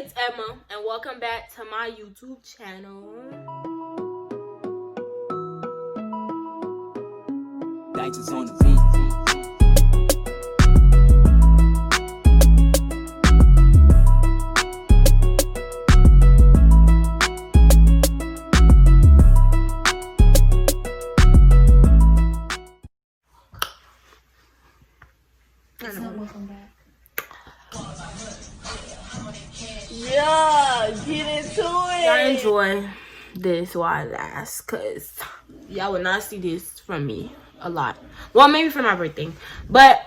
it's Emma, and welcome back to my YouTube channel. Digits on the beat. Welcome back. Yeah, get into it. Y'all enjoy this while it lasts, cause y'all will not see this from me a lot. Well, maybe for my birthday, but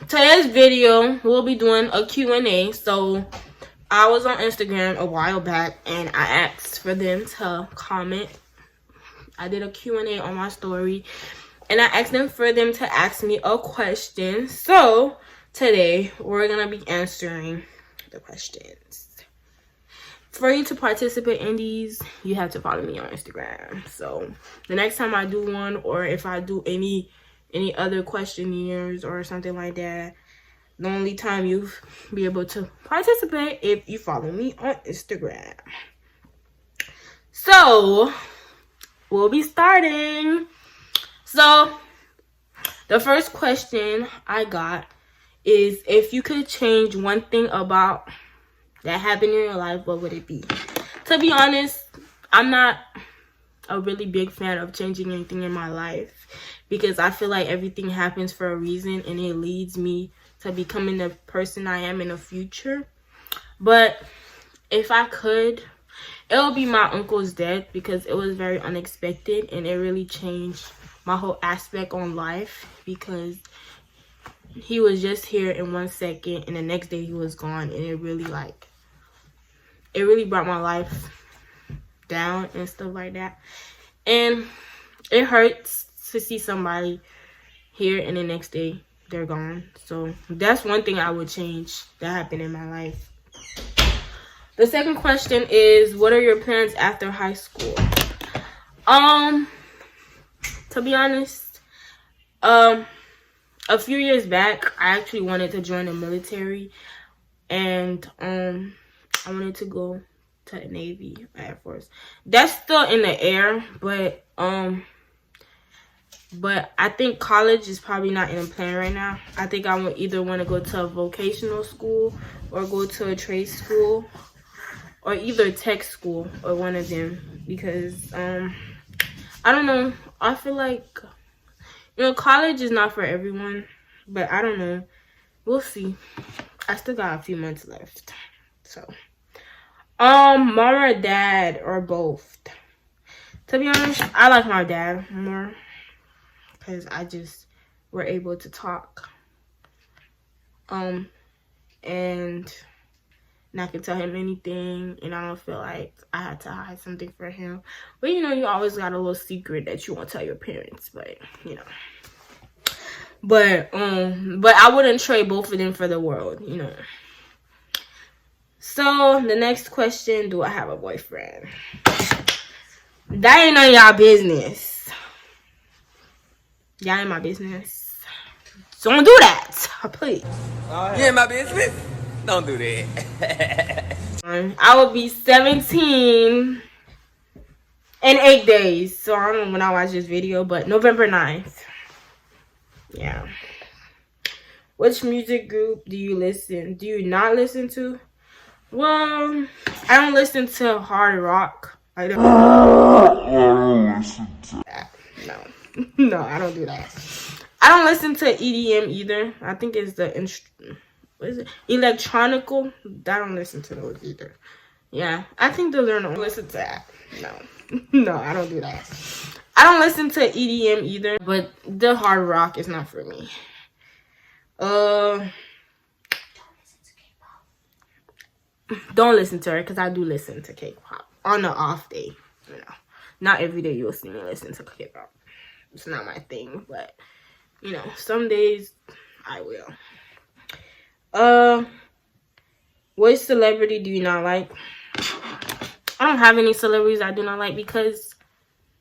today's video we'll be doing a Q&A. So I was on Instagram a while back and I asked for them to comment. I did a Q&A on my story and I asked them for them to ask me a question. So today we're gonna be answering the questions. For you to participate in these, you have to follow me on Instagram. So the next time I do one, or if I do any other questionnaires or something like that, the only time you'll be able to participate if you follow me on Instagram. So we'll be starting. So the first question I got is, if you could change one thing about that happened in your life, what would it be? To be honest, I'm not a really big fan of changing anything in my life, because I feel like everything happens for a reason and it leads me to becoming the person I am in the future. But if I could, it would be my uncle's death, because it was very unexpected and it really changed my whole aspect on life, because he was just here in 1 second and the next day he was gone, and it really brought my life down and stuff like that. And it hurts to see somebody here and the next day they're gone. So that's one thing I would change that happened in my life. The second question is, what are your plans after high school? To be honest, a few years back, I actually wanted to join the military, and I wanted to go to the Navy, Air Force. That's still in the air, but I think college is probably not in the plan right now. I think I would either want to go to a vocational school or go to a trade school, or either tech school, or one of them, because I don't know. I feel like, college is not for everyone, but I don't know. We'll see. I still got a few months left. So, mom or dad, or both? To be honest, I like my dad more, because we're able to talk. And I can tell him anything, and I don't feel like I had to hide something from him. But you always got a little secret that you won't tell your parents, but But I wouldn't trade both of them for the world, So the next question, do I have a boyfriend? That ain't none of y'all business. Y'all ain't my business. Don't do that, please. You in my business? Don't do that. I will be 17 in 8 days. So I don't know when I watch this video, but November 9th. Yeah. Which music group do you not listen to? Well, I don't listen to hard rock. I don't listen to that. No, I don't do that. I don't listen to EDM either. I think it's electronical. I don't listen to those either. Yeah, I think those are no. Listen to that. No, I don't do that. I don't listen to EDM either, but the hard rock is not for me. Don't listen to her, because I do listen to K-pop on an off day. Not every day you'll see me listen to K-pop. It's not my thing, but some days I will. What celebrity do you not like? I don't have any celebrities I do not like, because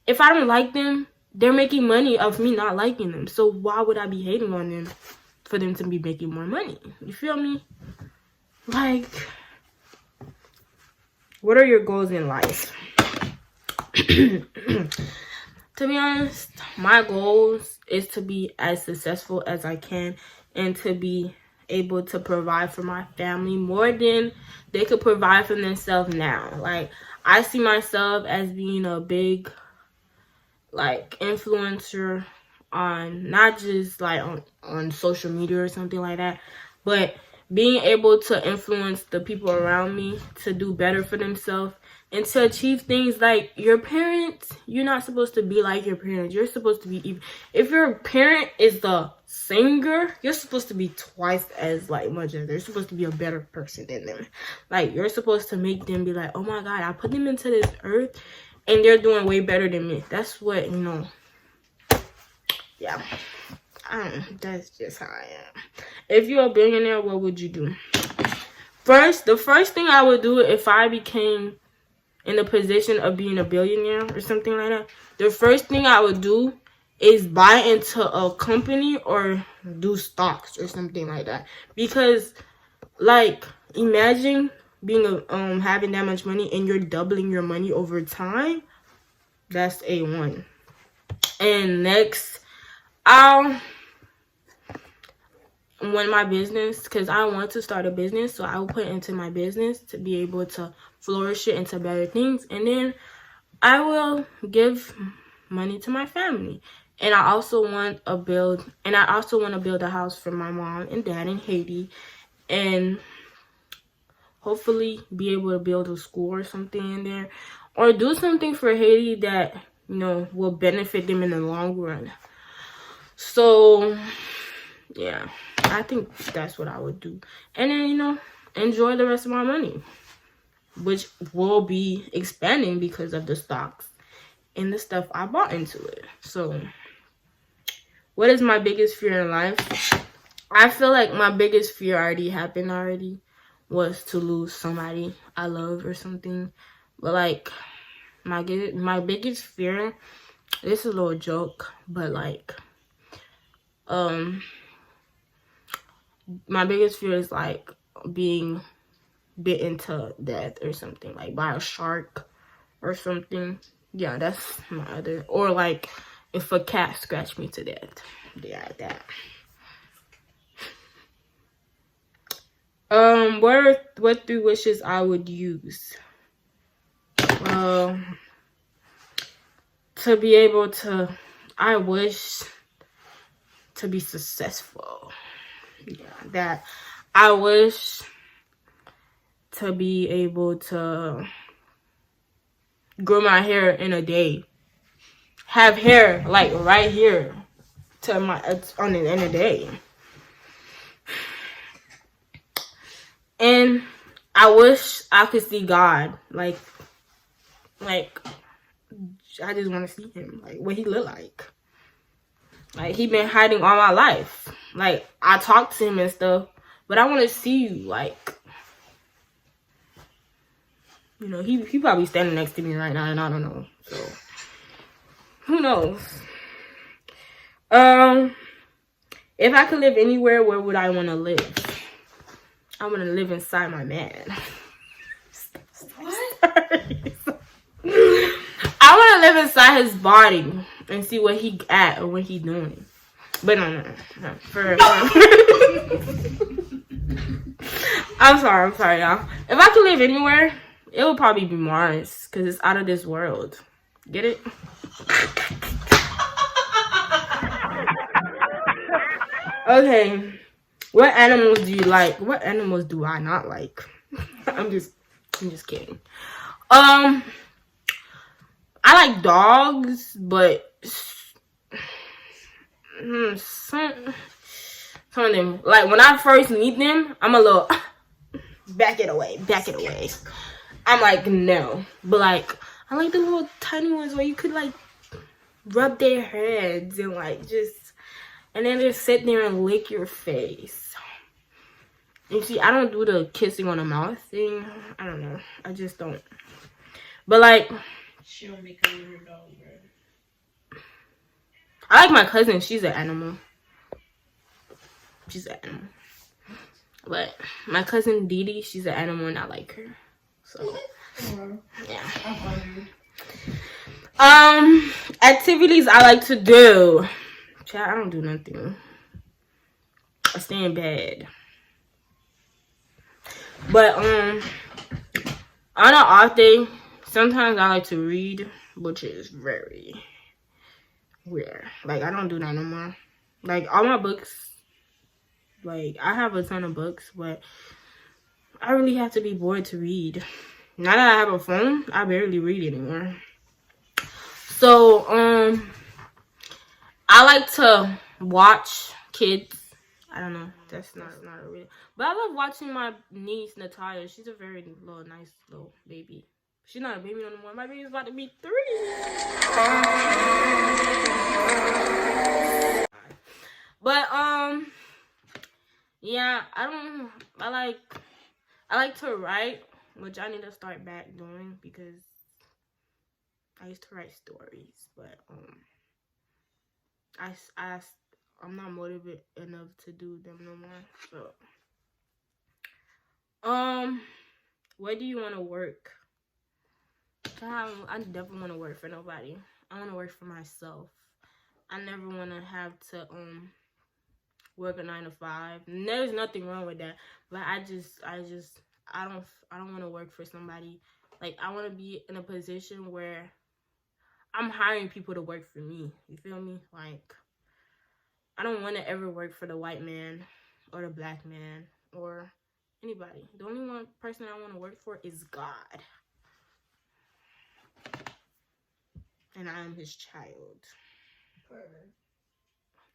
if I don't like them, they're making money off me not liking them. So why would I be hating on them for them to be making more money? You feel me? Like, what are your goals in life? To be honest, my goals is to be as successful as I can and to be able to provide for my family more than they could provide for themselves now. Like, I see myself as being a big, like, influencer on not just like on social media or something like that, but being able to influence the people around me to do better for themselves and to achieve things. Like, your parents, you're not supposed to be like your parents. You're supposed to be, if your parent is the singer, you're supposed to be twice as like much as they're supposed to be a better person than them. Like, you're supposed to make them be like, oh my god, I put them into this earth and they're doing way better than me. That's what, you know. Yeah, that's just how I am. If you're a billionaire, what would you do? The first thing I would do if I became in the position of being a billionaire or something like that, the first thing I would do is buy into a company or do stocks or something like that. Because, like, imagine being having that much money and you're doubling your money over time. That's A1. And next, I'll want my business, because I want to start a business, so I will put into my business to be able to flourish it into better things, and then I will give money to my family. And I also want to build a house for my mom and dad in Haiti, and hopefully be able to build a school or something in there, or do something for Haiti that, you know, will benefit them in the long run. So yeah, I think that's what I would do. And then, you know, enjoy the rest of my money, which will be expanding because of the stocks and the stuff I bought into it. So what is my biggest fear in life? I feel like my biggest fear already happened already, was to lose somebody I love or something. But like, my biggest fear, this is a little joke, but like, my biggest fear is like being bitten to death or something, like by a shark or something. Yeah, that's my other. Or like if a cat scratched me to death. Yeah, that. What 3 wishes I would use? To be able to, I wish to be successful. Yeah, that. I wish to be able to grow my hair in a day. Have hair like right here to my in a day. And I wish I could see God. Like I just want to see him. Like what he look like. Like he been hiding all my life. Like I talk to him and stuff, but I want to see you. Like, you know, he probably standing next to me right now, and I don't know. So who knows? If I could live anywhere, where would I want to live? I want to live inside my man. What? I want to live inside his body and see what he at or what he doing. But no. I'm sorry, y'all. If I could live anywhere, it would probably be Mars, because it's out of this world. Get it? Okay. What animals do you like? What animals do I not like? I'm just kidding. I like dogs, but some of them, like when I first meet them, I'm a little back it away. I'm like, no. But like, I like the little tiny ones where you could like rub their heads and like and then just sit there and lick your face. You see, I don't do the kissing on the mouth thing. I don't know. I just don't. But like, she don't make a little dog, bro. I like my cousin. She's an animal. But my cousin Dee Dee, she's an animal and I like her. So Yeah. Activities I like to do. Child, I don't do nothing. I stay in bed. But on an off day, sometimes I like to read, which is very weird. Like, I don't do that no more. Like, all my books, like, I have a ton of books, but I really have to be bored to read. Now that I have a phone, I barely read anymore. So, I like to watch kids. I don't know. That's not a real. But I love watching my niece, Natalia. She's a very little, nice little baby. She's not a baby no more. My baby's about to be 3. But, yeah, I like to write, which I need to start back doing because I used to write stories, but, I'm not motivated enough to do them no more. So, where do you want to work? I definitely want to work for nobody. I want to work for myself. I never want to have to work a 9 to 5. And there's nothing wrong with that, but I don't want to work for somebody. Like, I want to be in a position where I'm hiring people to work for me. You feel me? Like, I don't want to ever work for the white man or the black man or anybody. The only one person I want to work for is God. And I am his child.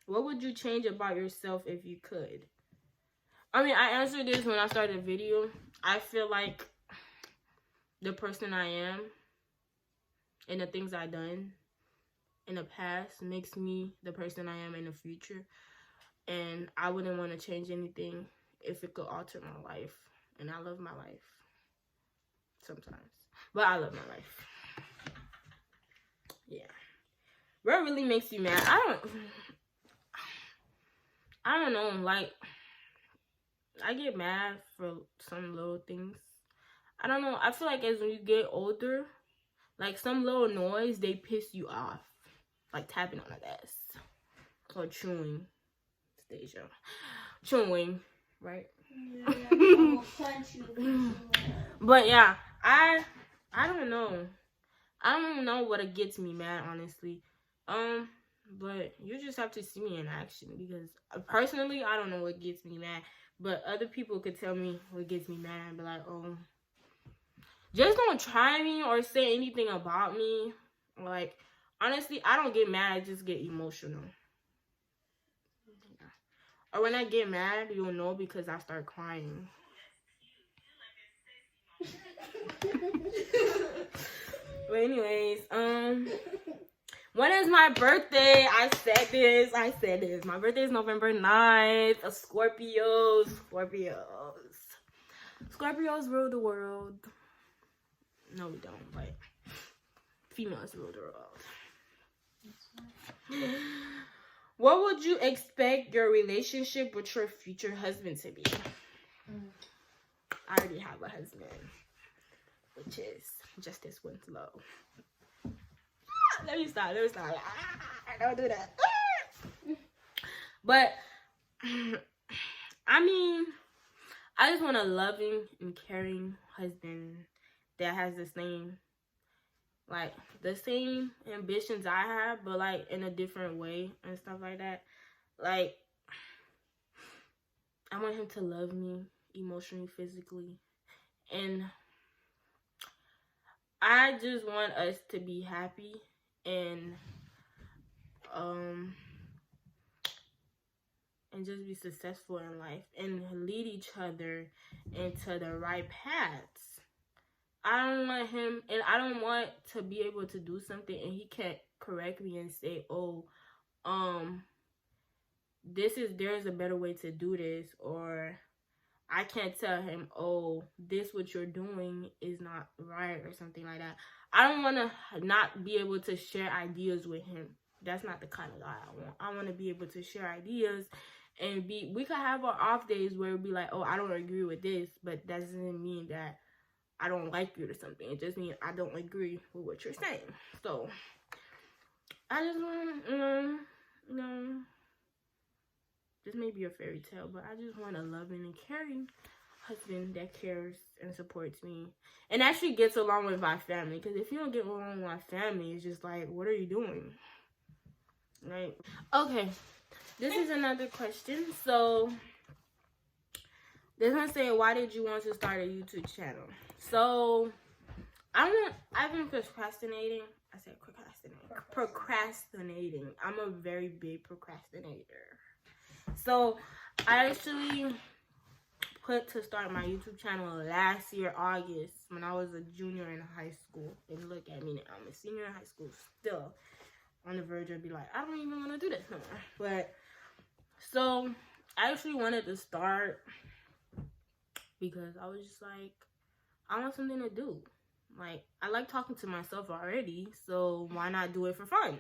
What would you change about yourself if you could? I mean, I answered this when I started the video. I feel like the person I am and the things I've done in the past makes me the person I am in the future. And I wouldn't want to change anything if it could alter my life. And I love my life. Sometimes. But I love my life. Yeah. What really makes you mad? I don't know. Like, I get mad for some little things. I don't know. I feel like as when you get older, like some little noise, they piss you off. Like tapping on a desk. Or chewing. Stasia. Chewing. Right? Yeah, but yeah, I don't know. I don't know what gets me mad, honestly. But you just have to see me in action because personally, I don't know what gets me mad. But other people could tell me what gets me mad and be like, oh, just don't try me or say anything about me. Like, honestly, I don't get mad. I just get emotional. Or when I get mad, you'll know because I start crying. But anyways, when is my birthday? I said this. My birthday is November 9th. Scorpios rule the world. No, we don't, but females rule the world. What would you expect your relationship with your future husband to be? I already have a husband, which is Justice Winslow. Let me stop. Don't do that. But, I mean, I just want a loving and caring husband that has the same ambitions I have, but, like, in a different way and stuff like that. Like, I want him to love me emotionally, physically, and I just want us to be happy and just be successful in life and lead each other into the right paths. I don't want him, and I don't want to be able to do something and he can't correct me and say, oh, there's a better way to do this, or I can't tell him, oh, this what you're doing is not right or something like that. I don't want to not be able to share ideas with him. That's not the kind of guy I want. I want to be able to share ideas and we could have our off days where it'd be like, oh, I don't agree with this, but that doesn't mean that I don't like you or something. It just means I don't agree with what you're saying. So I just want, this may be a fairy tale, but I just want a loving and caring husband that cares and supports me and actually gets along with my family. Because if you don't get along with my family, it's just like, what are you doing? Right? Okay, this is another question. So this one saying, why did you want to start a YouTube channel? So I've been procrastinating. I said procrastinating. I'm a very big procrastinator. So I actually put to start my YouTube channel last year, August, when I was a junior in high school. And look at me now, I'm a senior in high school, still on the verge of be like, I don't even want to do this no more. But so I actually wanted to start because I was just like, I want something to do. Like, I like talking to myself already, so why not do it for fun?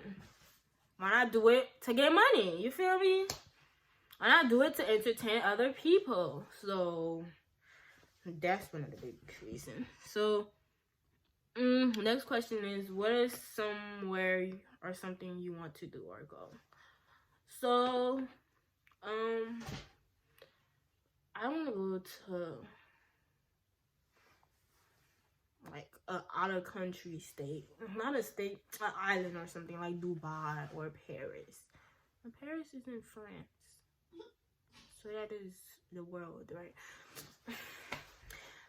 Why not do it to get money? You feel me? Why not do it to entertain other people? So that's one of the big reasons. So next question is, what is somewhere or something you want to do or go? So I want to go to like a out of country state, not a state, an island or something like Dubai or Paris. And Paris is in France, so that is the world, right?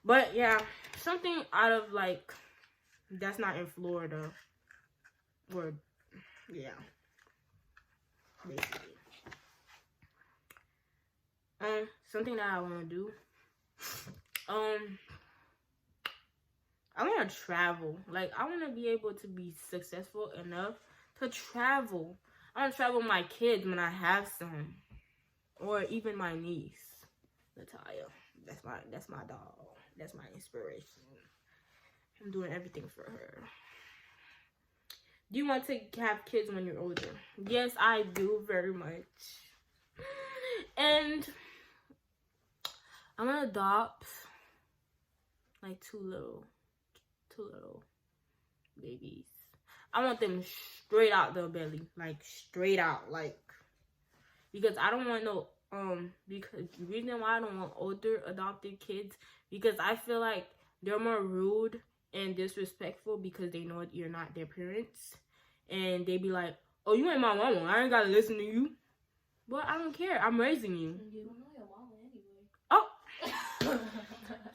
But yeah, something out of like that's not in Florida, or yeah, basically. Something that I want to do. I want to travel. Like, I want to be able to be successful enough to travel. I want to travel with my kids when I have some, or even my niece, Natalia. That's my dog. That's my inspiration. I'm doing everything for her. Do you want to have kids when you're older? Yes, I do, very much. And I'm gonna adopt like two little babies. I want them straight out the belly, like straight out, like, because I don't want no because the reason why I don't want older adopted kids, because I feel like they're more rude and disrespectful because they know you're not their parents, and they be like, oh, you ain't my mama, I ain't gotta listen to you. But I don't care, I'm raising you. You don't know your mama anyway. Oh,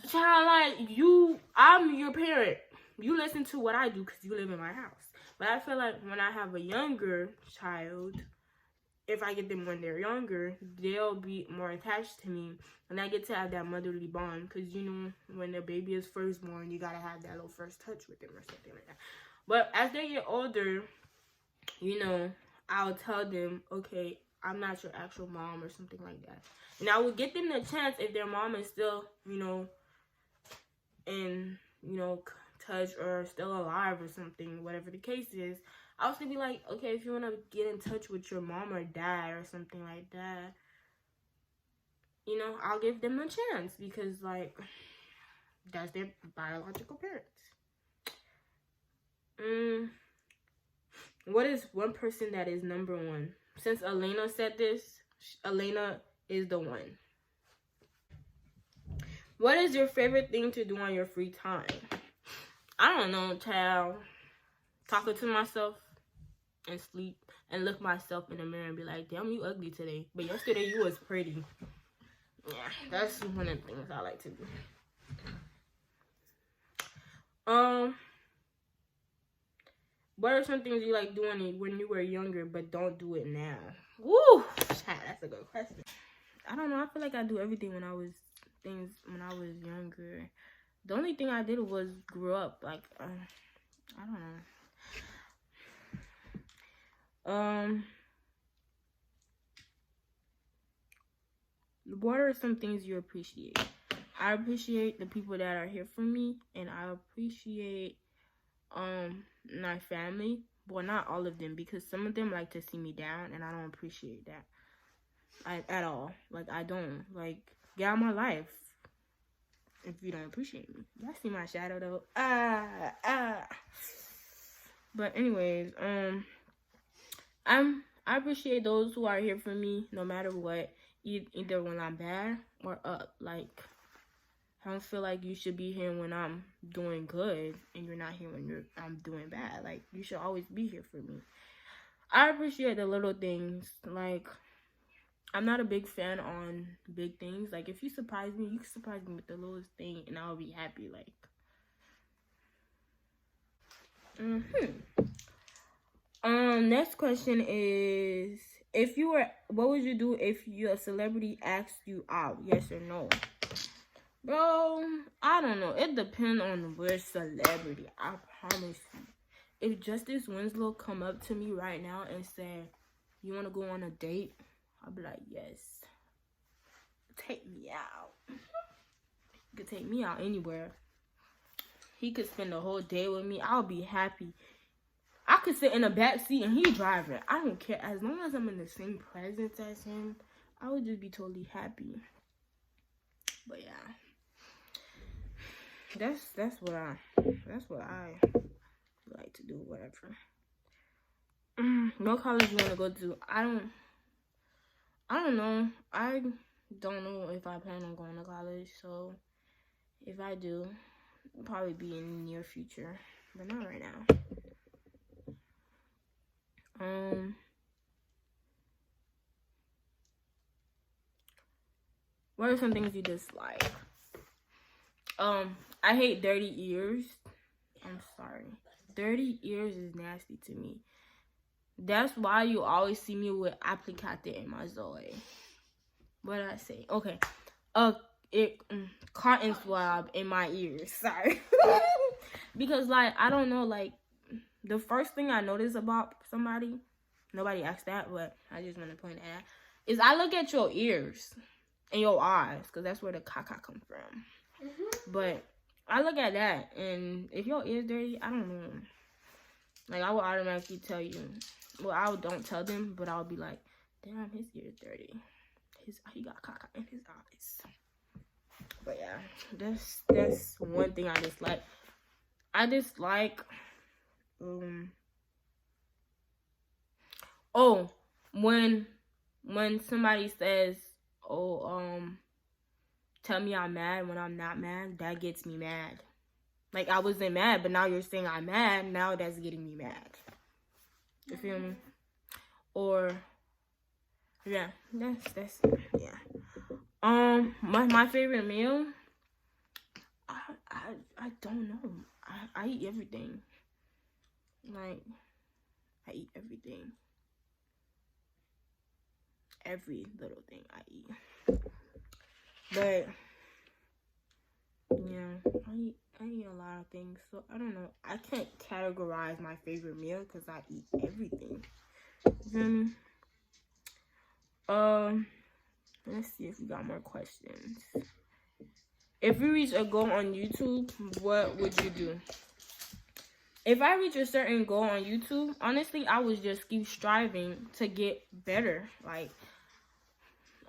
child, like, I'm your parent. You listen to what I do because you live in my house. But I feel like when I have a younger child, if I get them when they're younger, they'll be more attached to me. And I get to have that motherly bond. Because, you know, when the baby is first born, you got to have that little first touch with them or something like that. But as they get older, you know, I'll tell them, okay, I'm not your actual mom or something like that. And I will get them the chance if their mom is still, you know, in, you know, touch or still alive or something, whatever the case is. I was gonna be like, okay, if you want to get in touch with your mom or dad or something like that, you know, I'll give them a chance because, like, that's their biological parents. What is one person that is number one? Since Elena said this, Elena is the one. What is your favorite thing to do on your free time? I don't know, child. Talking to myself and sleep and look myself in the mirror and be like, damn, you ugly today. But yesterday you was pretty. Yeah, that's one of the things I like to do. What are some things you like doing when you were younger but don't do it now? Woo! That's a good question. I don't know. I feel like I do everything when I was younger. The only thing I did was grow up. Like, I don't know. What are some things you appreciate? I appreciate the people that are here for me, and I appreciate my family, but not all of them, because some of them like to see me down, and I don't appreciate that at all. Like, I don't. Like, get out of my life. if you don't appreciate me. Y'all see my shadow though. But anyways, I appreciate those who are here for me no matter what, either when I'm bad or up. Like, I don't feel like you should be here when I'm doing good and you're not here when I'm doing bad. Like, you should always be here for me. I appreciate the little things. Like, I'm not a big fan on big things. Like, if you surprise me, you can surprise me with the littlest thing and I'll be happy. Like, next question is, what would you do if a celebrity asked you out? Yes or no? Bro, I don't know. It depends on which celebrity. I promise you. If Justice Winslow come up to me right now and say, you want to go on a date? I'll be like, yes. Take me out. You could take me out anywhere. He could spend the whole day with me. I'll be happy. I could sit in the back seat and he driving. I don't care. As long as I'm in the same presence as him, I would just be totally happy. But yeah. That's what I like to do, whatever. What college you want to go to? I don't know. I don't know if I plan on going to college, so if I do, it'll probably be in the near future, but not right now. What are some things you dislike? I hate dirty ears. I'm sorry. Dirty ears is nasty to me. That's why you always see me with applicator in my Zoe. What did I say? Okay. Cotton swab in my ears. Sorry. Because, like, I don't know, like, the first thing I notice about somebody, nobody asked that, but I just want to point that out, is I look at your ears and your eyes, because that's where the caca come from. But I look at that, and if your ear's dirty, I don't know. Like, I will automatically tell you. Well, I don't tell them, but I'll be like, damn, his ear's dirty. He got caca in his eyes. But yeah, that's one thing I dislike. I dislike, when somebody says, tell me I'm mad when I'm not mad, that gets me mad. Like, I wasn't mad, but now you're saying I'm mad, now that's getting me mad. You feel me? Or, yeah, that's yeah. My favorite meal, I don't know. I eat everything. Like, I eat everything. Every little thing I eat. But yeah, I eat a lot of things, so I don't know. I can't categorize my favorite meal because I eat everything. You feel me? Let's see if we got more questions. If you reach a goal on YouTube, what would you do? If I reach a certain goal on YouTube, honestly, I would just keep striving to get better. Like,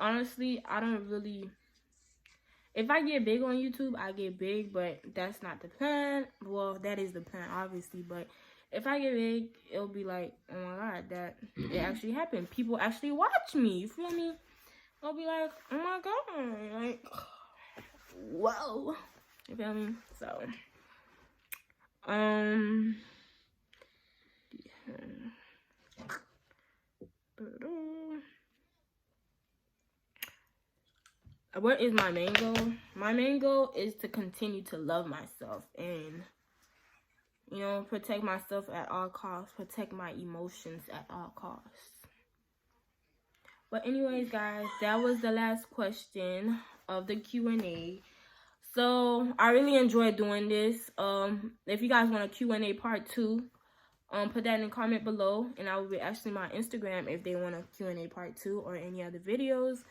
honestly, I don't really... If I get big on YouTube, I get big, but that's not the plan. Well, that is the plan, obviously, but if I get big, it'll be like, oh my God, that it actually happened. People actually watch me, you feel me? I'll be like, oh my God, like, whoa. You feel me? So, what is my main goal? My main goal is to continue to love myself and, you know, protect myself at all costs, protect my emotions at all costs. But anyways, guys, that was the last question of the Q&A. So I really enjoyed doing this. If you guys want a Q&A part 2, put that in the comment below, and I will be asking my Instagram if they want a Q&A part 2 or any other videos.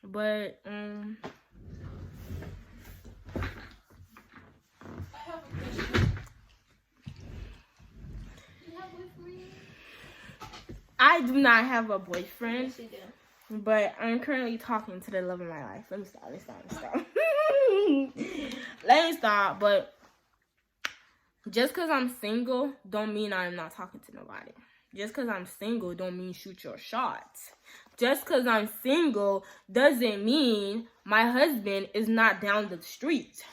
But I do not have a boyfriend. Yes, you do. But I'm currently talking to the love of my life. Let me stop. Let me stop. But just because I'm single don't mean I'm not talking to nobody. Just because I'm single don't mean shoot your shot. Just because I'm single doesn't mean my husband is not down the street.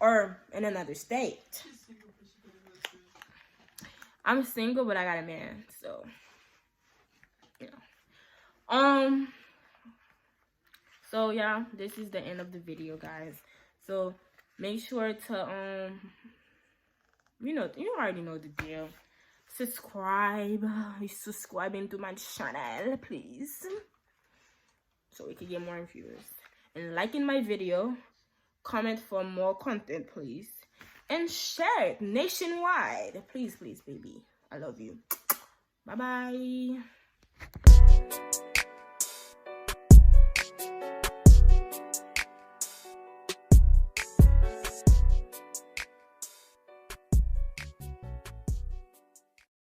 Or in another state. I'm single, but I got a man, so so yeah, this is the end of the video, guys. So make sure to you already know the deal. Subscribe. Subscribing to my channel, please, so we can get more viewers. And liking my video, comment for more content, please, and share it nationwide, please, baby. I love you. Bye bye.